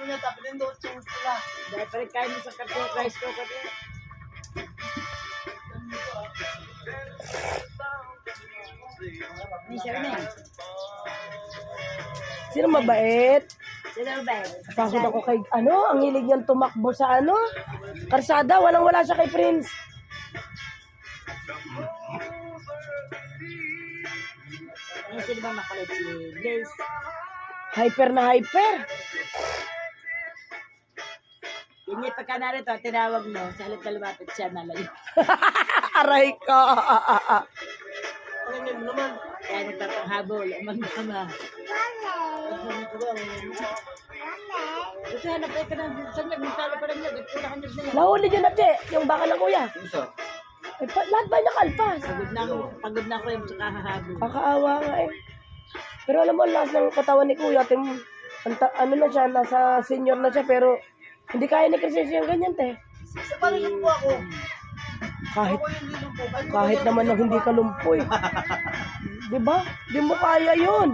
niya, tapos din doon yung pula. Dahil pa rin kayo mo sa rice cooker niya. Ni siya na eh. Sino mabait? Sino ba eh? Pasok ako kay, ang hilig niyang tumakbo sa karsada. Walang-wala siya kay Prince. Sino ba makulit si Blaze? Hyper na hyper. Yun yung pagka narito, tinawag mo, sa halip na lumapit siya nalayo. Aray ko. Ano yun naman? Kaya nagpapanghabol, magmama. Kasi hanap ka na, saan nagmutalo pa lang yun, nagpula ka na yan. Nahuli niyo na, te. Yung baka ng kuya. Isa. Lahat ba nakalpas? Pagod na ako yung sa kahahabol. Kakaawa nga eh. Pero alam mo, last ng katawan ni kuya, ano na siya, nasa senior na siya, pero hindi kaya ni Crescencio yung ganyan, te. Sa paano yung po ako? Kahit, Ako yung nilumpo. kahit naman na hindi ka lumpoy. Diba? Di mo kaya yun.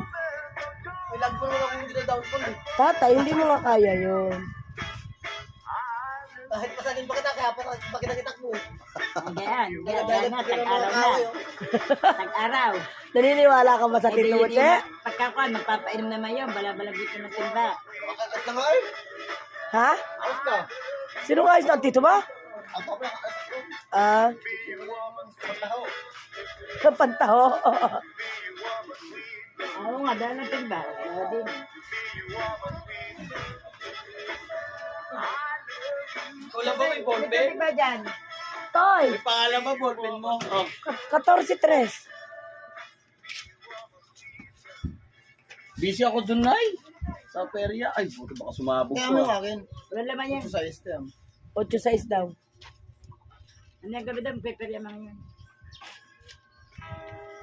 May lag po naman ako yung dinadown ko eh. Tatay, hindi mo nga kaya yun. Kahit pasanin pa kita, kaya pa kita mo eh. Ganyan, ganyan na, tag-araw na. Tag-araw. Naniniwala ka ba sa tito mo, che? Pagkakuan, magpapainom naman yun, bala-balagit na ng timba. At na nga eh. Ha? Ayos na. Sino nga ayos na? Tito ba? Ako pa lang. Ah, Paglaho. pantaho. Oo nga, dahil ng timba. Wala din. Wala ba may ballpen? Ano ba dyan? Toy, May pangalan ba ballpen mo? Oh. 14-3. Busy ako dun, Nay. Sa perya. Ay, buti baka sumabog Kaya ko. mo akin. Wala naman yan. Sa STM. 8-6 daw. Ano yung gabi daw, peperya mga yan.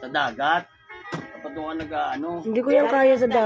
Sa dagat. Kapag doon ka nag-ano. Hindi ko yan kaya sa dagat.